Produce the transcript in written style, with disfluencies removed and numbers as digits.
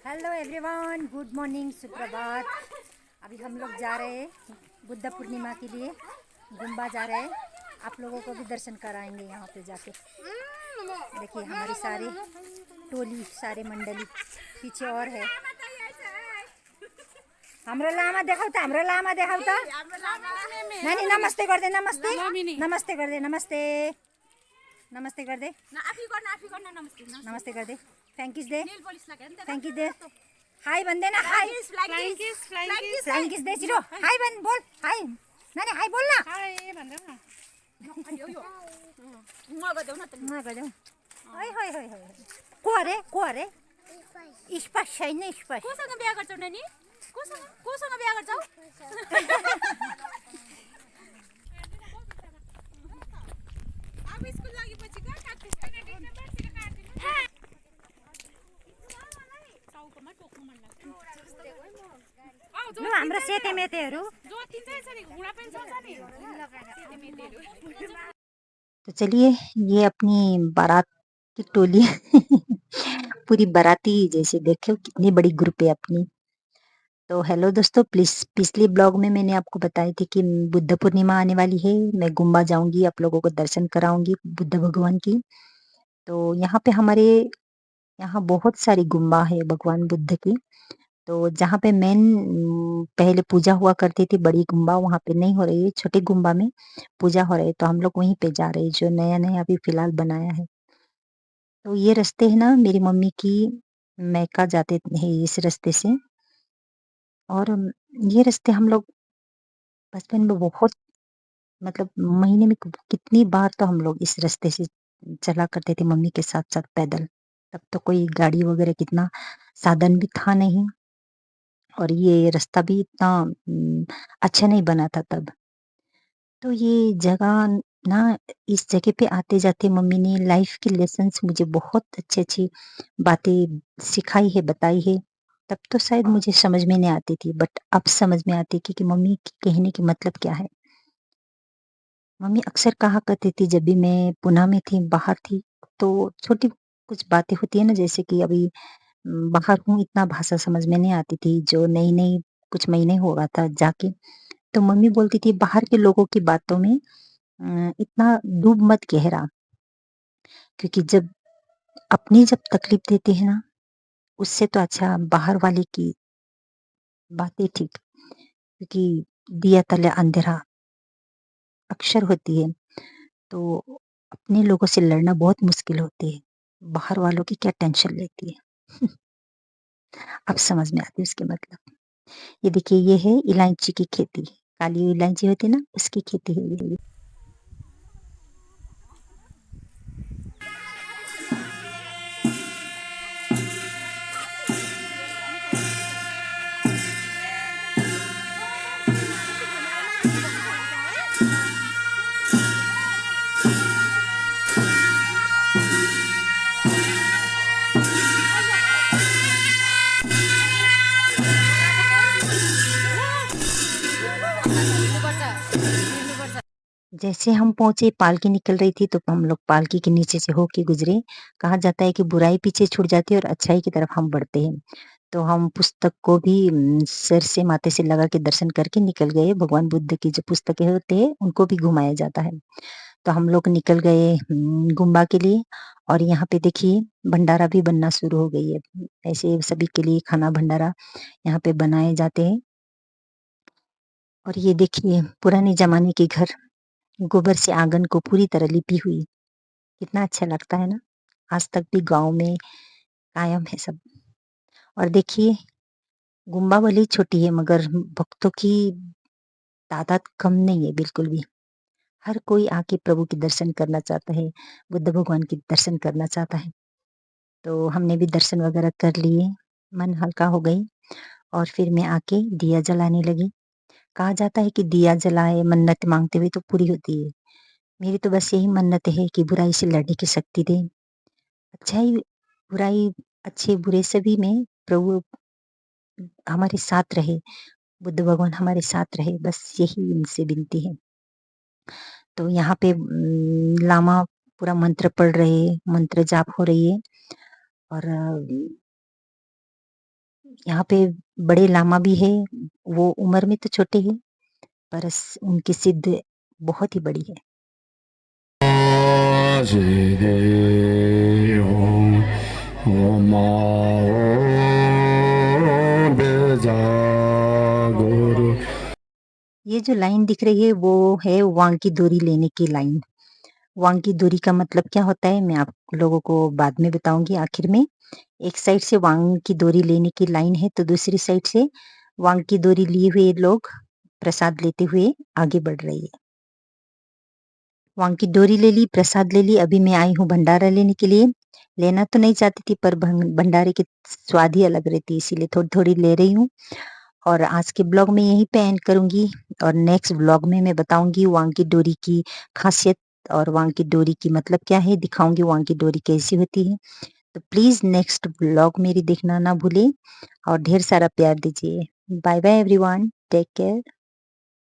Hello everyone, good morning, सुप्रभात। अभी हम लोग जा रहे हैं बुद्ध पूर्णिमा के लिए, गुम्बा जा रहे हैं। आप लोगों को भी दर्शन कराएंगे यहाँ पे जाके। देखिए हमारी सारी टोली, सारे मंडली पीछे और है। हाम्रो लामा देखाउँदा, हाम्रो लामा देखाउँदा। नानी नमस्ते गर्दे, नमस्ते नमस्ते गर्दे, नमस्ते नमस्ते गर्दे, नमस्ते गर्दे, थ्याङ्किस दे, थ्याङ्किस दे, हाई भन्दैन, हाई फ्लाइङ किस दे, छिटो हाई भन्, बोल हाई नानी, हाई बोल न, नगर्देऊ। है है है है, को अरे, को अरे, स्पष्ट छैन, स्पष्ट। कोसँग बिहा गर्छौ नानी? कोसँग बिहा गर्छौ? अब स्कुल लागेपछि कहाँ काट्छस्? टाउकोमा टोक्नु मन लाग्छ। लु हाम्रो सेतेमेतेहरू। जोतिन्छ यसरी घुँडा पनि चल्छ नि। सेतेमेतेहरू। तो चलिए, ये अपनी बारात की टोली पूरी बाराती जैसे देखो कितनी बड़ी ग्रुप है अपनी। तो हेलो दोस्तों, प्लीज पिछले ब्लॉग में मैंने आपको बताई थी कि बुद्ध पूर्णिमा आने वाली है, मैं गुम्बा जाऊंगी, आप लोगों को दर्शन कराऊंगी बुद्ध भगवान की। तो यहाँ पे हमारे यहाँ बहुत सारी गुम्बा है भगवान बुद्ध की। तो जहाँ पे मेन पहले पूजा हुआ करती थी बड़ी गुम्बा, वहाँ पे नहीं हो रही है, छोटी गुम्बा में पूजा हो रही है। तो हम लोग वहीं पे जा रहे हैं, जो नया नया अभी फिलहाल बनाया है। तो ये रास्ते है ना, मेरी मम्मी की मैका जाते हैं इस रास्ते से। और ये रास्ते हम लोग बचपन में बहुत, मतलब महीने में कितनी बार तो हम लोग इस रास्ते से चला करते थे मम्मी के साथ साथ पैदल। तब तो कोई गाड़ी वगैरह कितना साधन भी था नहीं, और ये रास्ता भी इतना अच्छा नहीं बना था तब। तो ये जगह ना, इस जगह पे आते जाते मम्मी ने लाइफ के लेसन्स मुझे बहुत अच्छी अच्छी बातें सिखाई है, बताई है। तब तो शायद मुझे समझ में नहीं आती थी, बट अब समझ में आती कि मम्मी के कहने की मतलब क्या है। मम्मी अक्सर कहा करती थी जब भी मैं पुणे में थी, बाहर थी, तो छोटी कुछ बातें होती है ना, जैसे कि अभी बाहर हूँ, इतना भाषा समझ में नहीं आती थी, जो नई नई कुछ महीने हुआ था जाके। तो मम्मी बोलती थी बाहर के लोगों की बातों में इतना डूब मत गहरा, क्योंकि जब तकलीफ देते हैं ना, उससे तो अच्छा बाहर वाले की बातें ठीक। क्योंकि दिया तले अंधेरा अक्सर होती है। तो अपने लोगों से लड़ना बहुत मुश्किल होती है, बाहर वालों की क्या टेंशन लेती है। अब समझ में आती है उसके मतलब। ये देखिए, ये है इलायची की खेती, काली इलायची होती है ना, उसकी खेती है ये। जैसे हम पहुंचे, पालकी निकल रही थी, तो हम लोग पालकी के नीचे से होके गुजरे। कहा जाता है कि बुराई पीछे छूट जाती है और अच्छाई की तरफ हम बढ़ते हैं। तो हम पुस्तक को भी सिर से माथे से लगा के दर्शन करके निकल गए। भगवान बुद्ध की जो पुस्तकें होते हैं उनको भी घुमाया जाता है। तो हम लोग निकल गए गुम्बा के लिए। और यहाँ पे देखिए भंडारा भी बनना शुरू हो गई है। ऐसे सभी के लिए खाना भंडारा यहाँ पे बनाए जाते हैं। और ये देखिए पुराने जमाने के घर, गोबर से आंगन को पूरी तरह लिपी हुई, कितना अच्छा लगता है ना। आज तक भी गांव में कायम है सब। और देखिए गुम्बा भले ही छोटी है, मगर भक्तों की तादाद कम नहीं है बिल्कुल भी। हर कोई आके प्रभु के दर्शन करना चाहता है, बुद्ध भगवान के दर्शन करना चाहता है। तो हमने भी दर्शन वगैरह कर लिए, मन हल्का हो गई। और फिर मैं आके दिया जलाने लगी। कहा जाता है कि दिया जलाए मन्नत मांगते हुए तो पूरी होती है। मेरी तो बस यही मन्नत है कि बुराई से लड़ने की शक्ति दे, अच्छाई बुराई, अच्छे बुरे सभी में प्रभु हमारे साथ रहे, बुद्ध भगवान हमारे साथ रहे, बस यही इनसे विनती है। तो यहाँ पे लामा पूरा मंत्र पढ़ रहे, मंत्र जाप हो रही है। और यहाँ पे बड़े लामा भी है, वो उम्र में तो छोटे हैं पर उनकी सिद्ध बहुत ही बड़ी है। ये जो लाइन दिख रही है वो है वांग की डोरी लेने की लाइन। वांग की डोरी का मतलब क्या होता है मैं आप लोगों को बाद में बताऊंगी आखिर में। एक साइड से वांग की डोरी लेने की लाइन है तो दूसरी साइड से वांग की डोरी लिए हुए लोग प्रसाद लेते हुए आगे बढ़ रही है। वांग की डोरी ले ली, प्रसाद ले ली, अभी मैं आई हूँ भंडारा लेने के लिए। लेना तो नहीं चाहती थी पर भंडारे की स्वाद ही अलग रहती है इसीलिए थोड़ी थोड़ी ले रही हूँ। और आज के ब्लॉग में यहीं पे एंड करूंगी और नेक्स्ट ब्लॉग में मैं बताऊंगी वांग की डोरी की खासियत और वांग की डोरी की मतलब क्या है, दिखाऊंगी वांग की डोरी कैसी होती है। तो प्लीज नेक्स्ट ब्लॉग मेरी देखना ना भूले और ढेर सारा प्यार दीजिए। Bye bye everyone, take care.